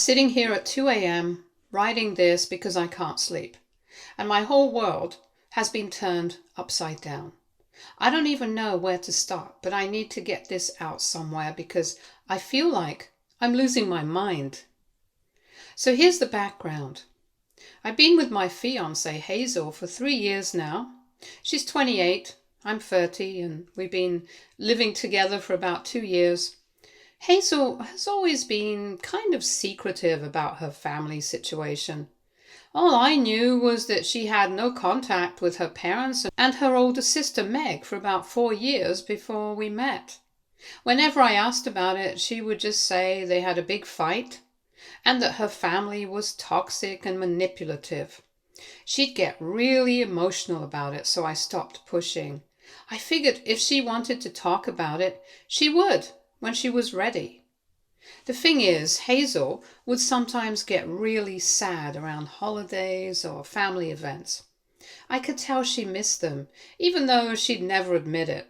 sitting here at 2 a.m. writing this because I can't sleep, and my whole world has been turned upside down. I don't even know where to start, but I need to get this out somewhere because I feel like I'm losing my mind. So here's the background. I've been with my fiancée Hazel for 3 years now. She's 28, I'm 30, and we've been living together for about 2 years. Hazel has always been kind of secretive about her family situation. All I knew was that she had no contact with her parents and her older sister Meg for about 4 years before we met. Whenever I asked about it, she would just say they had a big fight and that her family was toxic and manipulative. She'd get really emotional about it, so I stopped pushing. I figured if she wanted to talk about it, she would when she was ready. The thing is, Hazel would sometimes get really sad around holidays or family events. I could tell she missed them, even though she'd never admit it.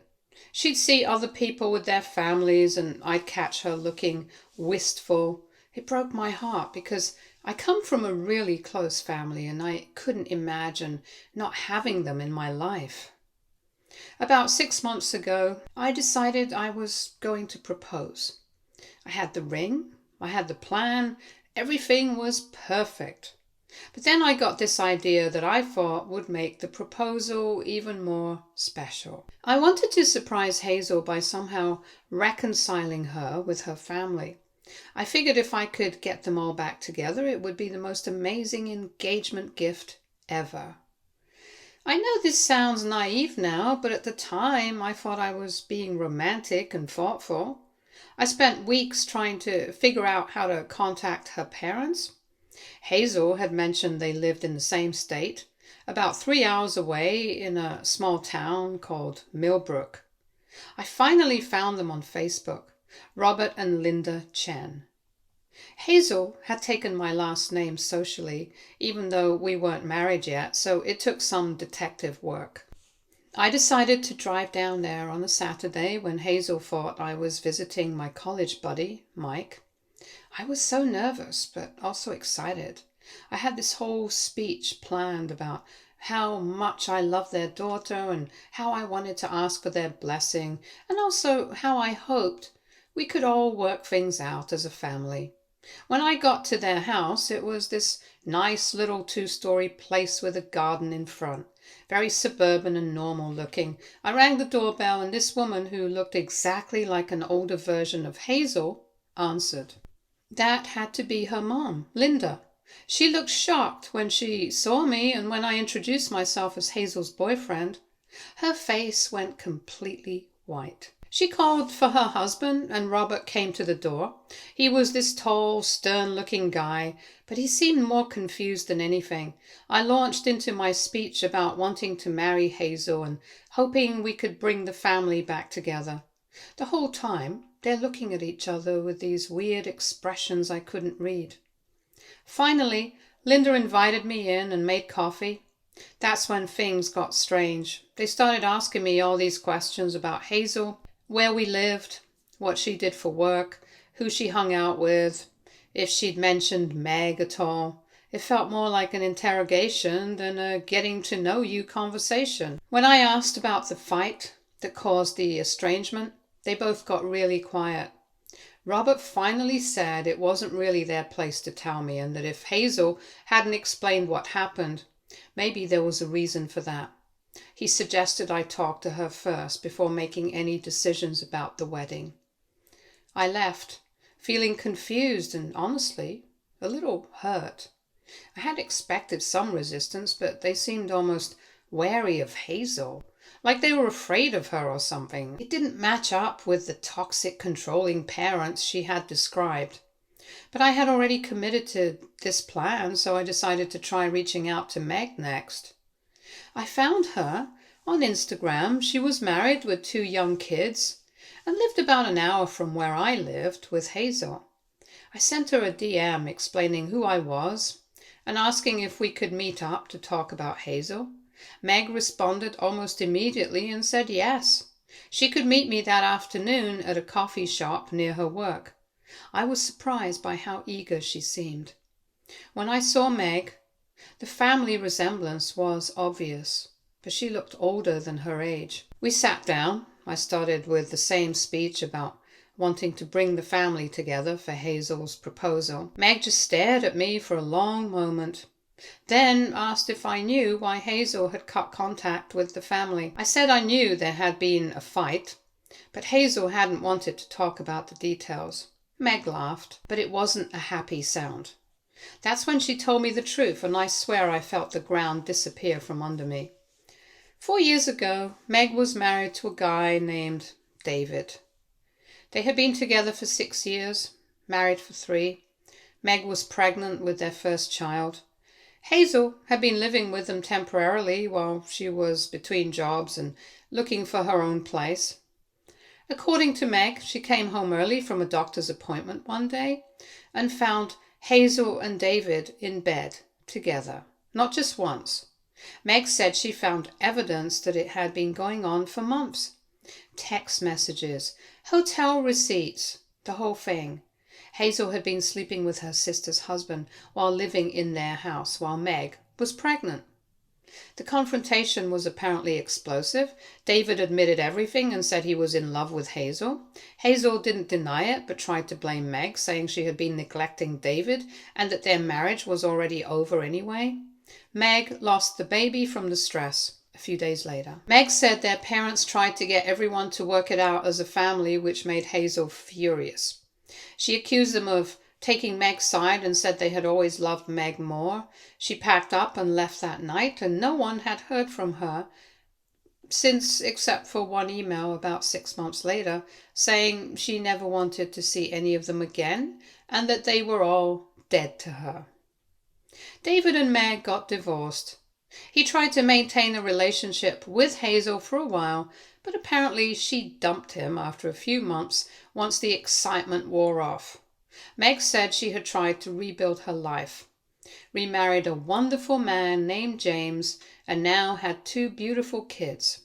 She'd see other people with their families and I'd catch her looking wistful. It broke my heart because I come from a really close family and I couldn't imagine not having them in my life. About 6 months ago, I decided I was going to propose. I had the ring, I had the plan, everything was perfect. But then I got this idea that I thought would make the proposal even more special. I wanted to surprise Hazel by somehow reconciling her with her family. I figured if I could get them all back together, it would be the most amazing engagement gift ever. I know this sounds naive now, but at the time I thought I was being romantic and thoughtful. I spent weeks trying to figure out how to contact her parents. Hazel had mentioned they lived in the same state, about 3 hours away in a small town called Millbrook. I finally found them on Facebook, Robert and Linda Chen. Hazel had taken my last name socially, even though we weren't married yet, so it took some detective work. I decided to drive down there on a Saturday when Hazel thought I was visiting my college buddy, Mike. I was so nervous, but also excited. I had this whole speech planned about how much I loved their daughter and how I wanted to ask for their blessing, and also how I hoped we could all work things out as a family. When I got to their house, it was this nice little 2-story place with a garden in front, very suburban and normal looking. I rang the doorbell and this woman, who looked exactly like an older version of Hazel, answered. That had to be her mom, Linda. She looked shocked when she saw me, and when I introduced myself as Hazel's boyfriend, her face went completely white. She called for her husband, and Robert came to the door. He was this tall, stern-looking guy, but he seemed more confused than anything. I launched into my speech about wanting to marry Hazel and hoping we could bring the family back together. The whole time, they're looking at each other with these weird expressions I couldn't read. Finally, Linda invited me in and made coffee. That's when things got strange. They started asking me all these questions about Hazel, where we lived, what she did for work, who she hung out with, if she'd mentioned Meg at all. It felt more like an interrogation than a getting-to-know-you conversation. When I asked about the fight that caused the estrangement, they both got really quiet. Robert finally said it wasn't really their place to tell me, and that if Hazel hadn't explained what happened, maybe there was a reason for that. He suggested I talk to her first before making any decisions about the wedding. I left, feeling confused and honestly a little hurt. I had expected some resistance, but they seemed almost wary of Hazel, like they were afraid of her or something. It didn't match up with the toxic, controlling parents she had described. But I had already committed to this plan, so I decided to try reaching out to Meg next. I found her on Instagram. She was married with 2 young kids and lived about an hour from where I lived with Hazel. I sent her a DM explaining who I was and asking if we could meet up to talk about Hazel. Meg responded almost immediately and said yes. She could meet me that afternoon at a coffee shop near her work. I was surprised by how eager she seemed. When I saw Meg, the family resemblance was obvious, but she looked older than her age. We sat down. I started with the same speech about wanting to bring the family together for Hazel's proposal. Meg just stared at me for a long moment, then asked if I knew why Hazel had cut contact with the family. I said I knew there had been a fight, but Hazel hadn't wanted to talk about the details. Meg laughed, but it wasn't a happy sound. That's when she told me the truth, and I swear I felt the ground disappear from under me. 4 years ago, Meg was married to a guy named David. They had been together for 6 years, married for 3. Meg was pregnant with their first child. Hazel had been living with them temporarily while she was between jobs and looking for her own place. According to Meg, she came home early from a doctor's appointment one day and found Hazel and David in bed together, not just once. Meg said she found evidence that it had been going on for months. Text messages, hotel receipts, the whole thing. Hazel had been sleeping with her sister's husband while living in their house while Meg was pregnant. The confrontation was apparently explosive. David admitted everything and said he was in love with Hazel. Hazel didn't deny it, but tried to blame Meg, saying she had been neglecting David and that their marriage was already over anyway. Meg lost the baby from the stress a few days later. Meg said their parents tried to get everyone to work it out as a family, which made Hazel furious. She accused them of taking Meg's side and said they had always loved Meg more. She packed up and left that night, and no one had heard from her since, except for one email about 6 months later, saying she never wanted to see any of them again and that they were all dead to her. David and Meg got divorced. He tried to maintain a relationship with Hazel for a while, but apparently she dumped him after a few months once the excitement wore off. Meg said she had tried to rebuild her life, remarried a wonderful man named James, and now had 2 beautiful kids.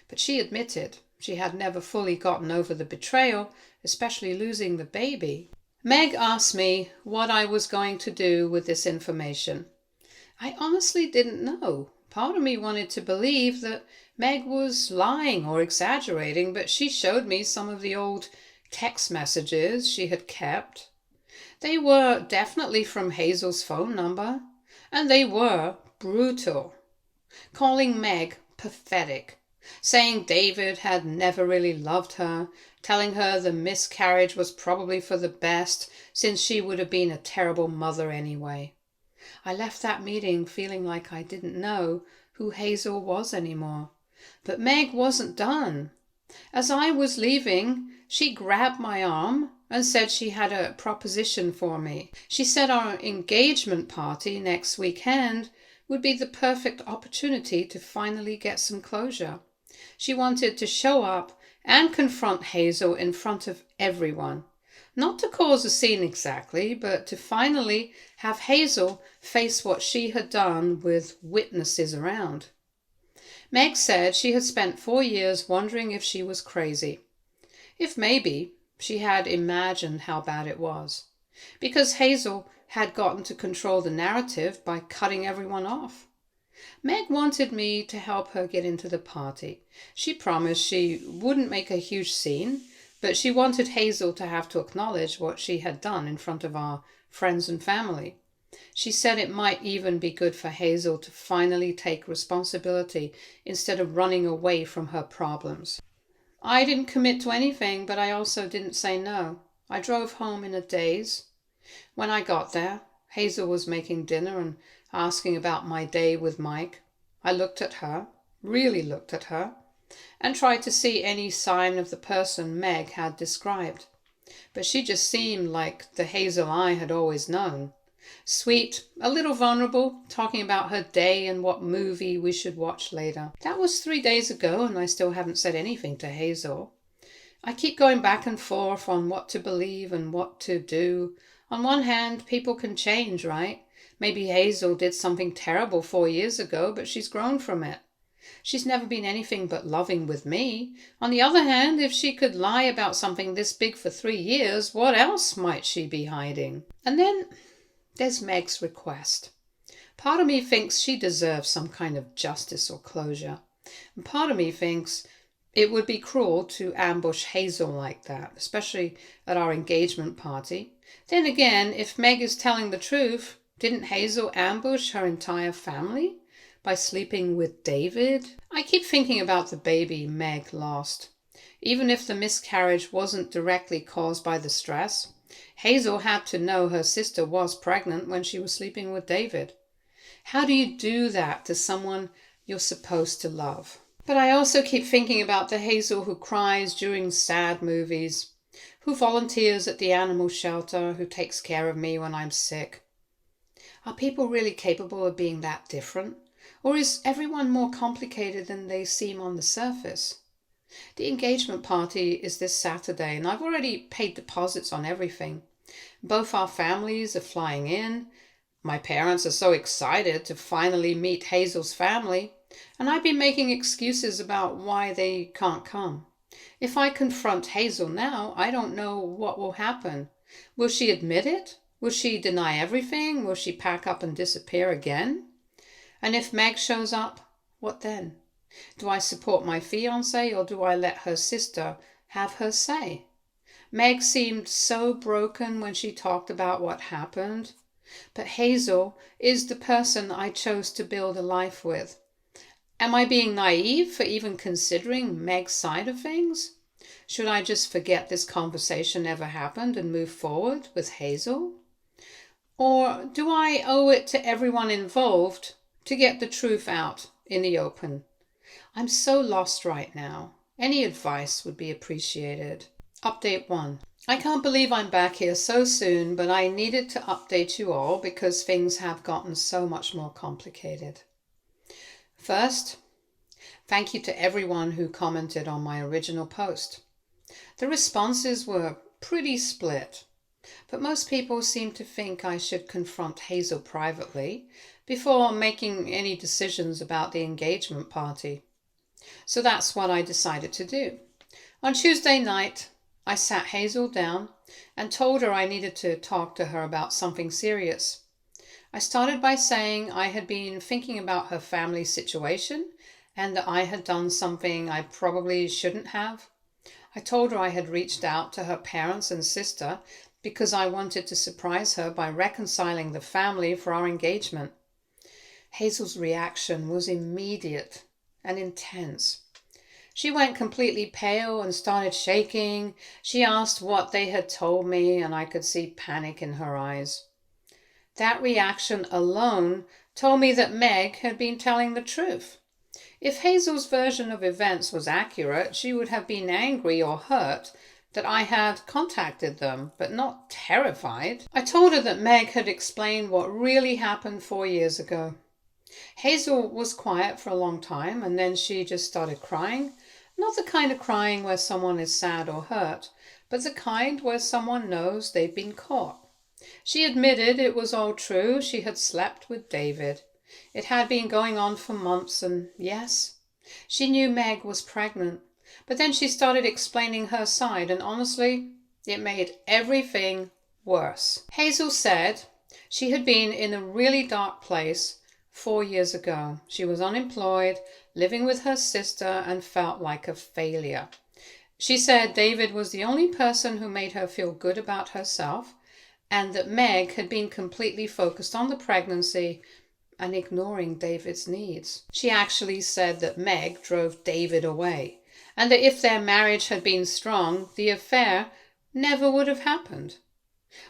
But she admitted she had never fully gotten over the betrayal, especially losing the baby. Meg asked me what I was going to do with this information. I honestly didn't know. Part of me wanted to believe that Meg was lying or exaggerating, but she showed me some of the old text messages she had kept. They were definitely from Hazel's phone number, and they were brutal, calling Meg pathetic, saying David had never really loved her, telling her the miscarriage was probably for the best since she would have been a terrible mother anyway. I left that meeting feeling like I didn't know who Hazel was anymore. But Meg wasn't done. As I was leaving, she grabbed my arm and said she had a proposition for me. She said our engagement party next weekend would be the perfect opportunity to finally get some closure. She wanted to show up and confront Hazel in front of everyone. Not to cause a scene exactly, but to finally have Hazel face what she had done with witnesses around. Meg said she had spent 4 years wondering if she was crazy, if maybe she had imagined how bad it was, because Hazel had gotten to control the narrative by cutting everyone off. Meg wanted me to help her get into the party. She promised she wouldn't make a huge scene, but she wanted Hazel to have to acknowledge what she had done in front of our friends and family. She said it might even be good for Hazel to finally take responsibility instead of running away from her problems. I didn't commit to anything, but I also didn't say no. I drove home in a daze. When I got there, Hazel was making dinner and asking about my day with Mike. I looked at her, really looked at her, and tried to see any sign of the person Meg had described. But she just seemed like the Hazel I had always known. Sweet, a little vulnerable, talking about her day and what movie we should watch later. That was 3 days ago, and I still haven't said anything to Hazel. I keep going back and forth on what to believe and what to do. On one hand, people can change, right? Maybe Hazel did something terrible 4 years ago, but she's grown from it. She's never been anything but loving with me. On the other hand, if she could lie about something this big for 3 years, what else might she be hiding? And then there's Meg's request. Part of me thinks she deserves some kind of justice or closure. And part of me thinks it would be cruel to ambush Hazel like that, especially at our engagement party. Then again, if Meg is telling the truth, didn't Hazel ambush her entire family by sleeping with David? I keep thinking about the baby Meg lost. Even if the miscarriage wasn't directly caused by the stress, Hazel had to know her sister was pregnant when she was sleeping with David. How do you do that to someone you're supposed to love? But I also keep thinking about the Hazel who cries during sad movies, who volunteers at the animal shelter, who takes care of me when I'm sick. Are people really capable of being that different? Or is everyone more complicated than they seem on the surface? The engagement party is this Saturday, and I've already paid deposits on everything. Both our families are flying in. My parents are so excited to finally meet Hazel's family, and I've been making excuses about why they can't come. If I confront Hazel now, I don't know what will happen. Will she admit it? Will she deny everything? Will she pack up and disappear again? And if Meg shows up, what then? Do I support my fiancé or do I let her sister have her say? Meg seemed so broken when she talked about what happened. But Hazel is the person I chose to build a life with. Am I being naive for even considering Meg's side of things? Should I just forget this conversation ever happened and move forward with Hazel? Or do I owe it to everyone involved to get the truth out in the open? I'm so lost right now. Any advice would be appreciated. Update 1. I can't believe I'm back here so soon, but I needed to update you all because things have gotten so much more complicated. First, thank you to everyone who commented on my original post. The responses were pretty split, but most people seem to think I should confront Hazel privately before making any decisions about the engagement party. So that's what I decided to do. On Tuesday night, I sat Hazel down and told her I needed to talk to her about something serious. I started by saying I had been thinking about her family situation and that I had done something I probably shouldn't have. I told her I had reached out to her parents and sister because I wanted to surprise her by reconciling the family for our engagement. Hazel's reaction was immediate and intense. She went completely pale and started shaking. She asked what they had told me, and I could see panic in her eyes. That reaction alone told me that Meg had been telling the truth. If Hazel's version of events was accurate, she would have been angry or hurt that I had contacted them, but not terrified. I told her that Meg had explained what really happened 4 years ago. Hazel was quiet for a long time, and then she just started crying. Not the kind of crying where someone is sad or hurt, but the kind where someone knows they've been caught. She admitted it was all true. She had slept with David. It had been going on for months, and yes, she knew Meg was pregnant. But then she started explaining her side, and honestly, it made everything worse. Hazel said she had been in a really dark place 4 years ago. She was unemployed, living with her sister, and felt like a failure. She said David was the only person who made her feel good about herself, and that Meg had been completely focused on the pregnancy and ignoring David's needs. She actually said that Meg drove David away, and that if their marriage had been strong, the affair never would have happened.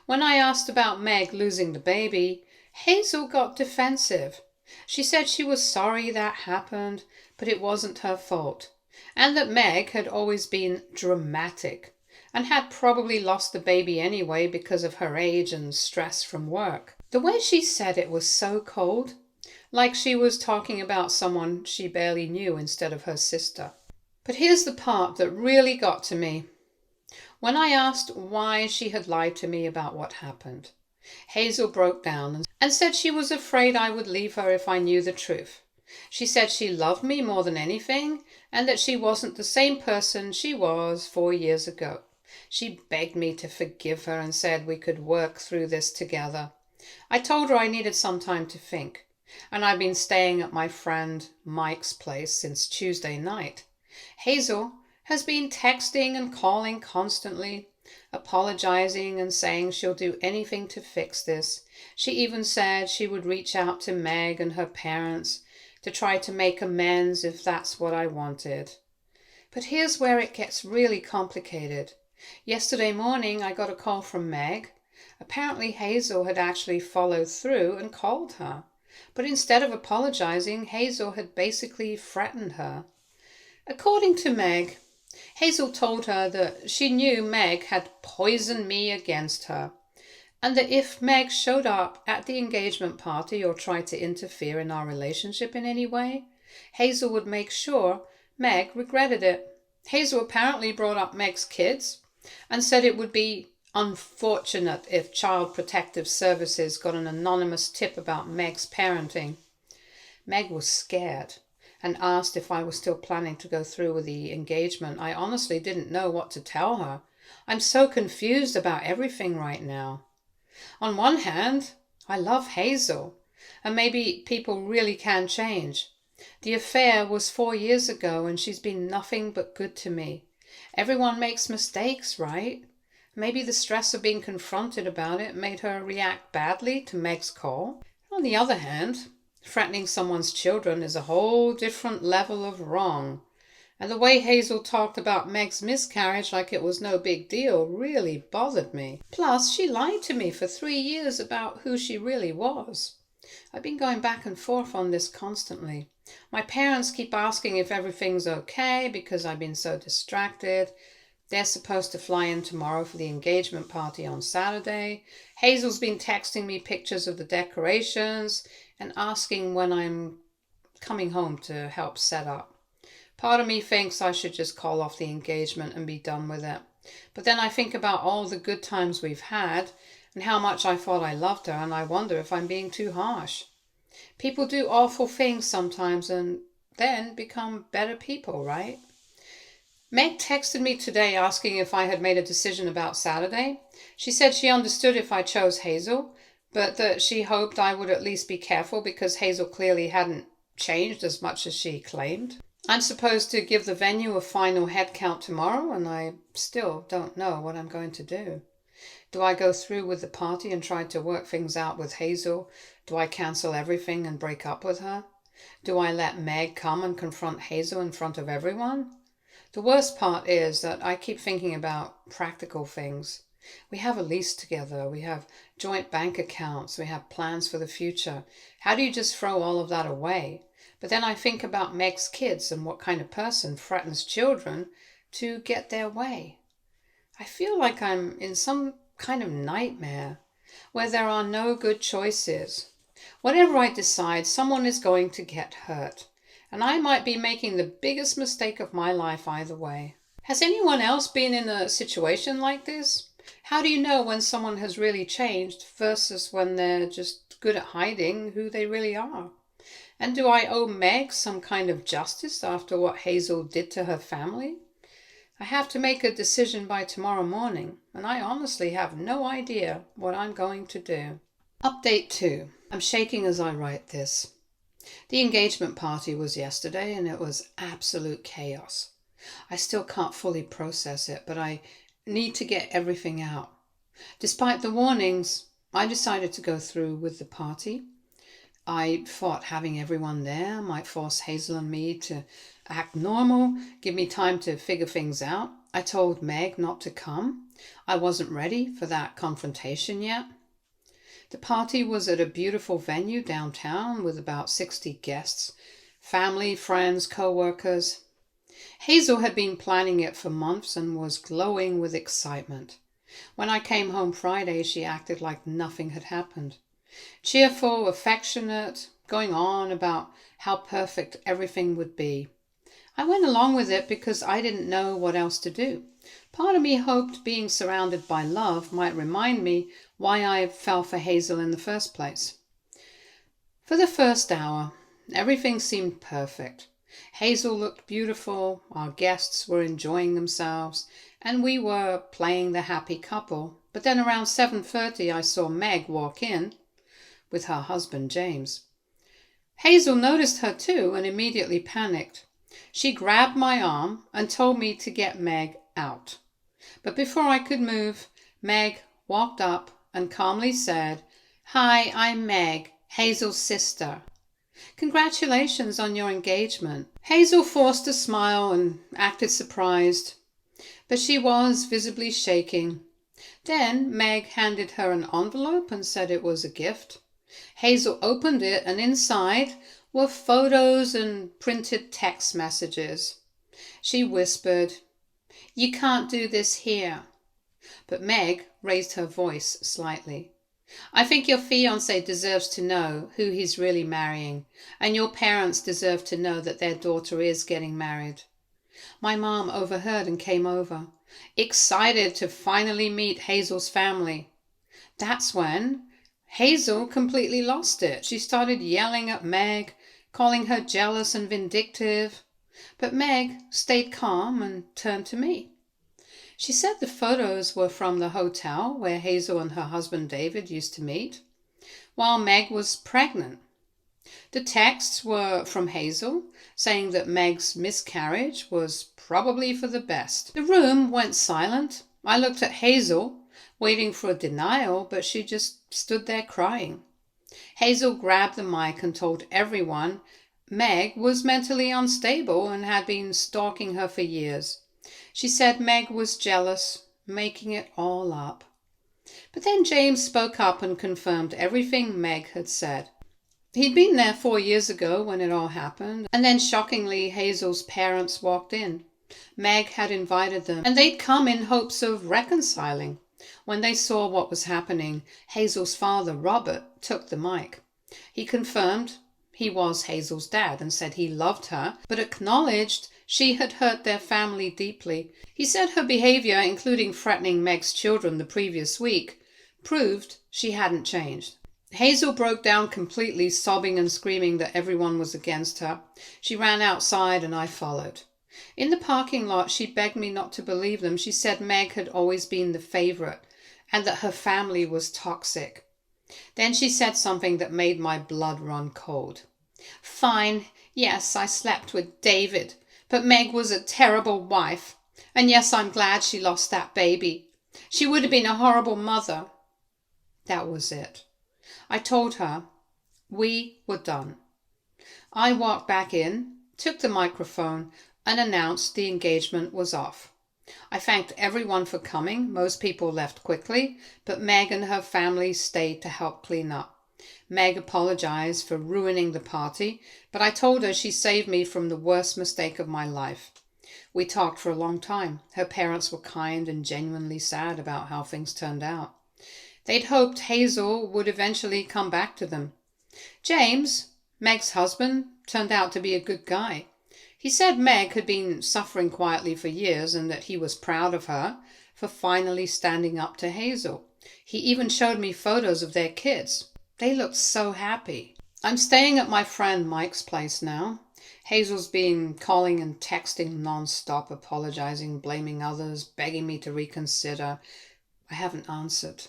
When I asked about Meg losing the baby, Hazel got defensive. She said she was sorry that happened, but it wasn't her fault, and that Meg had always been dramatic and had probably lost the baby anyway because of her age and stress from work. The way she said it was so cold, like she was talking about someone she barely knew instead of her sister. But here's the part that really got to me. When I asked why she had lied to me about what happened, Hazel broke down and said she was afraid I would leave her if I knew the truth. She said she loved me more than anything and that she wasn't the same person she was 4 years ago. She begged me to forgive her and said we could work through this together. I told her I needed some time to think, and I've been staying at my friend Mike's place since Tuesday night. Hazel has been texting and calling constantly, apologizing and saying she'll do anything to fix this. She even said she would reach out to Meg and her parents to try to make amends if that's what I wanted. But here's where it gets really complicated. Yesterday morning I got a call from Meg. Apparently Hazel had actually followed through and called her. But instead of apologizing, Hazel had basically threatened her. According to Meg, Hazel told her that she knew Meg had poisoned me against her, and that if Meg showed up at the engagement party or tried to interfere in our relationship in any way, Hazel would make sure Meg regretted it. Hazel apparently brought up Meg's kids and said it would be unfortunate if Child Protective Services got an anonymous tip about Meg's parenting. Meg was scared and asked if I was still planning to go through with the engagement. I honestly didn't know what to tell her. I'm so confused about everything right now. On one hand, I love Hazel, and maybe people really can change. The affair was 4 years ago, and she's been nothing but good to me. Everyone makes mistakes, right? Maybe the stress of being confronted about it made her react badly to Meg's call. On the other hand, threatening someone's children is a whole different level of wrong. And the way Hazel talked about Meg's miscarriage like it was no big deal really bothered me. Plus, she lied to me for 3 years about who she really was. I've been going back and forth on this constantly. My parents keep asking if everything's okay because I've been so distracted. They're supposed to fly in tomorrow for the engagement party on Saturday. Hazel's been texting me pictures of the decorations and asking when I'm coming home to help set up. Part of me thinks I should just call off the engagement and be done with it. But then I think about all the good times we've had and how much I thought I loved her, and I wonder if I'm being too harsh. People do awful things sometimes and then become better people, right? Meg texted me today asking if I had made a decision about Saturday. She said she understood if I chose Hazel, but that she hoped I would at least be careful because Hazel clearly hadn't changed as much as she claimed. I'm supposed to give the venue a final head count tomorrow, and I still don't know what I'm going to do. Do I go through with the party and try to work things out with Hazel? Do I cancel everything and break up with her? Do I let Meg come and confront Hazel in front of everyone? The worst part is that I keep thinking about practical things. We have a lease together, we have joint bank accounts, we have plans for the future. How do you just throw all of that away? But then I think about Meg's kids and what kind of person threatens children to get their way. I feel like I'm in some kind of nightmare where there are no good choices. Whatever I decide, someone is going to get hurt. And I might be making the biggest mistake of my life either way. Has anyone else been in a situation like this? How do you know when someone has really changed versus when they're just good at hiding who they really are? And do I owe Meg some kind of justice after what Hazel did to her family? I have to make a decision by tomorrow morning, and I honestly have no idea what I'm going to do. Update 2. I'm shaking as I write this. The engagement party was yesterday and it was absolute chaos. I still can't fully process it, but I need to get everything out. Despite the warnings, I decided to go through with the party. I thought having everyone there might force Hazel and me to act normal, give me time to figure things out. I told Meg not to come. I wasn't ready for that confrontation yet. The party was at a beautiful venue downtown with about 60 guests, family, friends, co-workers. Hazel had been planning it for months and was glowing with excitement. When I came home Friday, she acted like nothing had happened. Cheerful, affectionate, going on about how perfect everything would be. I went along with it because I didn't know what else to do. Part of me hoped being surrounded by love might remind me why I fell for Hazel in the first place. For the first hour, Everything seemed perfect. Hazel looked beautiful, our guests were enjoying themselves, and we were playing the happy couple. But then around 7:30 I saw Meg walk in with her husband James. Hazel noticed her too and immediately panicked. She grabbed my arm and told me to get Meg out. But before I could move, Meg walked up and calmly said, "Hi, I'm Meg, Hazel's sister. Congratulations on your engagement." Hazel forced a smile and acted surprised, but she was visibly shaking. Then Meg handed her an envelope and said it was a gift. Hazel opened it, and inside were photos and printed text messages. She whispered, "You can't do this here." But Meg raised her voice slightly. "I think your fiancé deserves to know who he's really marrying, and your parents deserve to know that their daughter is getting married." My mom overheard and came over, excited to finally meet Hazel's family. That's when Hazel completely lost it. She started yelling at Meg, calling her jealous and vindictive. But Meg stayed calm and turned to me. She said the photos were from the hotel where Hazel and her husband David used to meet, while Meg was pregnant. The texts were from Hazel, saying that Meg's miscarriage was probably for the best. The room went silent. I looked at Hazel, waiting for a denial, but she just stood there crying. Hazel grabbed the mic and told everyone Meg was mentally unstable and had been stalking her for years. She said Meg was jealous, making it all up. But then James spoke up and confirmed everything Meg had said. He'd been there 4 years ago when it all happened, and then shockingly Hazel's parents walked in. Meg had invited them, and they'd come in hopes of reconciling. When they saw what was happening, Hazel's father, Robert, took the mic. He confirmed he was Hazel's dad and said he loved her, but acknowledged she had hurt their family deeply. He said her behavior, including threatening Meg's children the previous week, proved she hadn't changed. Hazel broke down completely, sobbing and screaming that everyone was against her. She ran outside and I followed. In the parking lot, she begged me not to believe them. She said Meg had always been the favorite and that her family was toxic. Then she said something that made my blood run cold. "Fine, yes, I slept with David, but Meg was a terrible wife. And yes, I'm glad she lost that baby. She would have been a horrible mother." That was it. I told her we were done. I walked back in, took the microphone, and announced the engagement was off. I thanked everyone for coming. Most people left quickly, but Meg and her family stayed to help clean up. Meg apologized for ruining the party, but I told her she saved me from the worst mistake of my life. We talked for a long time. Her parents were kind and genuinely sad about how things turned out. They'd hoped Hazel would eventually come back to them. James, Meg's husband, turned out to be a good guy. He said Meg had been suffering quietly for years and that he was proud of her for finally standing up to Hazel. He even showed me photos of their kids. They looked so happy. I'm staying at my friend Mike's place now. Hazel's been calling and texting non-stop, apologizing, blaming others, begging me to reconsider. I haven't answered.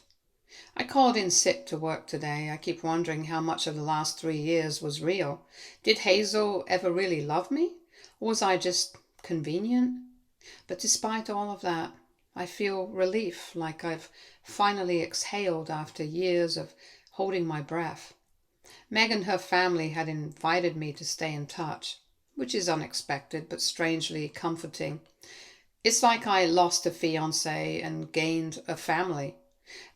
I called in sick to work today. I keep wondering how much of the last 3 years was real. Did Hazel ever really love me? Or was I just convenient? But despite all of that, I feel relief, like I've finally exhaled after years of holding my breath. Meg and her family had invited me to stay in touch, which is unexpected but strangely comforting. It's like I lost a fiancé and gained a family.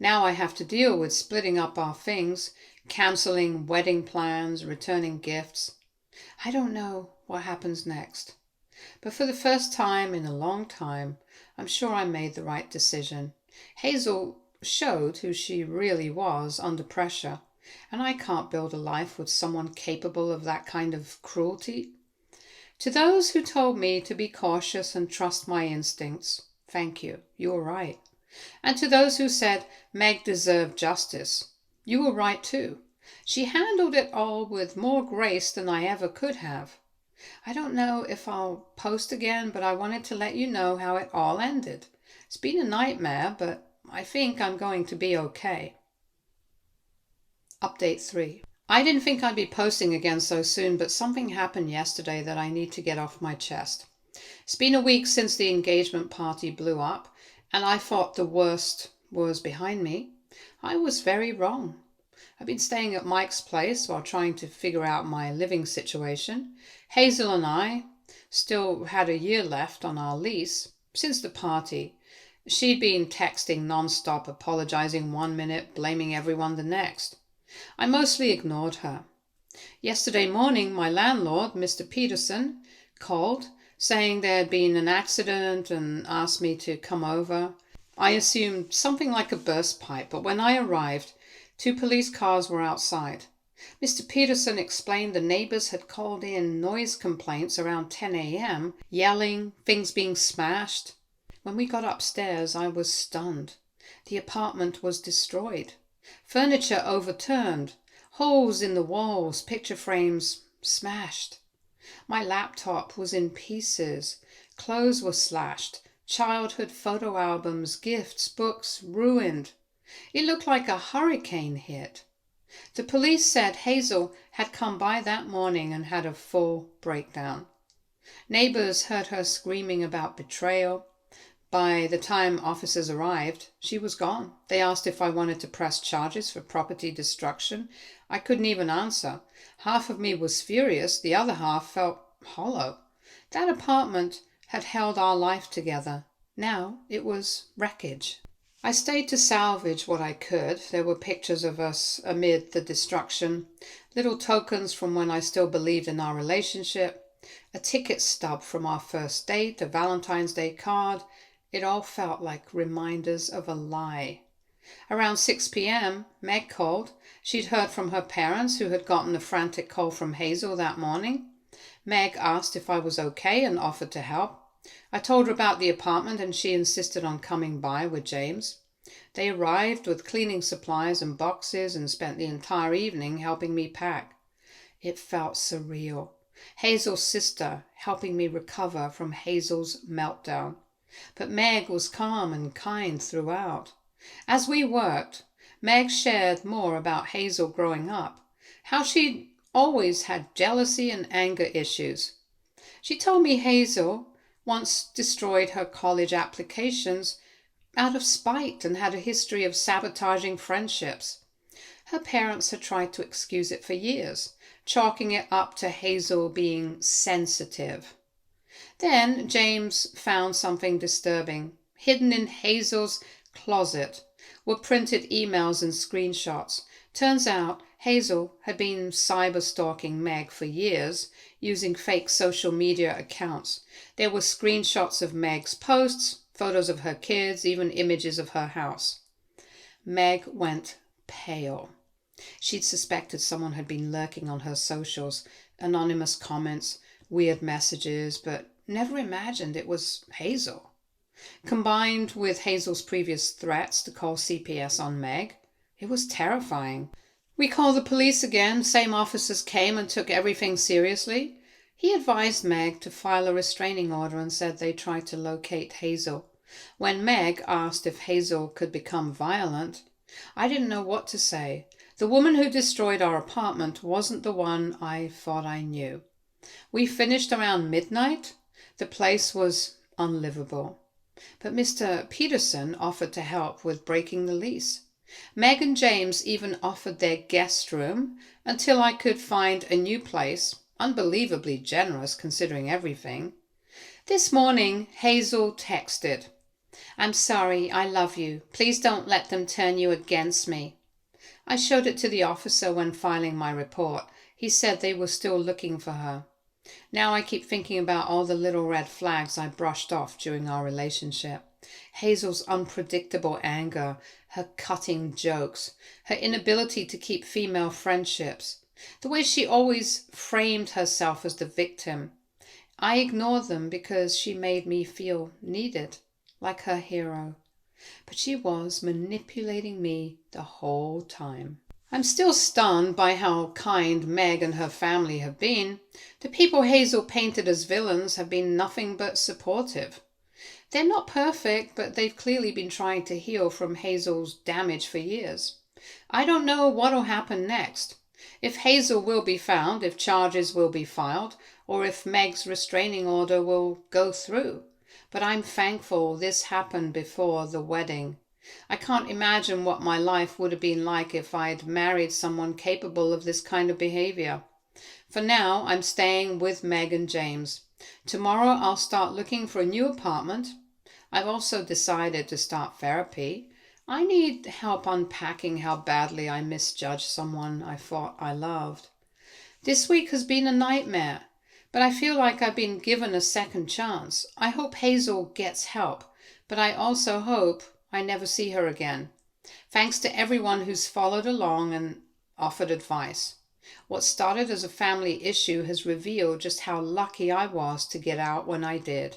Now I have to deal with splitting up our things, cancelling wedding plans, returning gifts. I don't know what happens next. But for the first time in a long time, I'm sure I made the right decision. Hazel showed who she really was under pressure, and I can't build a life with someone capable of that kind of cruelty. To those who told me to be cautious and trust my instincts, thank you, you were right. And to those who said Meg deserved justice, you were right too. She handled it all with more grace than I ever could have. I don't know if I'll post again, but I wanted to let you know how it all ended. It's been a nightmare, but I think I'm going to be okay. Update 3. I didn't think I'd be posting again so soon, but something happened yesterday that I need to get off my chest. It's been a week since the engagement party blew up, and I thought the worst was behind me. I was very wrong. I've been staying at Mike's place while trying to figure out my living situation. Hazel and I still had a year left on our lease. Since the party, she'd been texting non-stop, apologizing one minute, blaming everyone the next. I mostly ignored her. Yesterday morning, my landlord, Mr. Peterson, called, saying there had been an accident and asked me to come over. I assumed something like a burst pipe, but when I arrived, 2 police cars were outside. Mr. Peterson explained the neighbors had called in noise complaints around 10 a.m., yelling, things being smashed. When we got upstairs, I was stunned. The apartment was destroyed. Furniture overturned, holes in the walls, picture frames smashed. My laptop was in pieces, clothes were slashed, childhood photo albums, gifts, books ruined. It looked like a hurricane hit. The police said Hazel had come by that morning and had a full breakdown. Neighbors heard her screaming about betrayal. By the time officers arrived, she was gone. They asked if I wanted to press charges for property destruction. I couldn't even answer. Half of me was furious, the other half felt hollow. That apartment had held our life together. Now it was wreckage. I stayed to salvage what I could. There were pictures of us amid the destruction, little tokens from when I still believed in our relationship, a ticket stub from our first date, a Valentine's Day card. It all felt like reminders of a lie. Around 6 p.m., Meg called. She'd heard from her parents, who had gotten a frantic call from Hazel that morning. Meg asked if I was okay and offered to help. I told her about the apartment and she insisted on coming by with James. They arrived with cleaning supplies and boxes and spent the entire evening helping me pack. It felt surreal. Hazel's sister helping me recover from Hazel's meltdown. But Meg was calm and kind throughout. As we worked, Meg shared more about Hazel growing up, how she'd always had jealousy and anger issues. She told me Hazel once destroyed her college applications out of spite and had a history of sabotaging friendships. Her parents had tried to excuse it for years, chalking it up to Hazel being sensitive. Then James found something disturbing. Hidden in Hazel's closet were printed emails and screenshots. Turns out Hazel had been cyber-stalking Meg for years, using fake social media accounts. There were screenshots of Meg's posts, photos of her kids, even images of her house. Meg went pale. She'd suspected someone had been lurking on her socials, anonymous comments, weird messages, but never imagined it was Hazel. Combined with Hazel's previous threats to call CPS on Meg, it was terrifying. We called the police again. Same officers came and took everything seriously. He advised Meg to file a restraining order and said they tried to locate Hazel. When Meg asked if Hazel could become violent, I didn't know what to say. The woman who destroyed our apartment wasn't the one I thought I knew. We finished around midnight. The place was unlivable. But Mr. Peterson offered to help with breaking the lease. Meg and James even offered their guest room until I could find a new place, unbelievably generous considering everything. This morning, Hazel texted, "I'm sorry, I love you. Please don't let them turn you against me." I showed it to the officer when filing my report. He said they were still looking for her. Now I keep thinking about all the little red flags I brushed off during our relationship. Hazel's unpredictable anger, her cutting jokes, her inability to keep female friendships, the way she always framed herself as the victim. I ignored them because she made me feel needed, like her hero. But she was manipulating me the whole time. I'm still stunned by how kind Meg and her family have been. The people Hazel painted as villains have been nothing but supportive. They're not perfect, but they've clearly been trying to heal from Hazel's damage for years. I don't know what'll happen next. If Hazel will be found, if charges will be filed, or if Meg's restraining order will go through. But I'm thankful this happened before the wedding. I can't imagine what my life would have been like if I'd married someone capable of this kind of behavior. For now, I'm staying with Meg and James. Tomorrow I'll start looking for a new apartment. I've also decided to start therapy. I need help unpacking how badly I misjudged someone I thought I loved. This week has been a nightmare, but I feel like I've been given a second chance. I hope Hazel gets help, but I also hope I never see her again. Thanks to everyone who's followed along and offered advice. What started as a family issue has revealed just how lucky I was to get out when I did.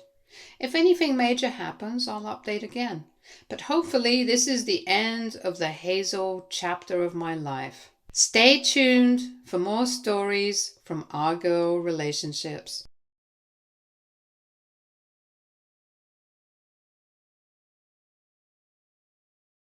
If anything major happens, I'll update again. But hopefully this is the end of the Hazel chapter of my life. Stay tuned for more stories from our girl relationships.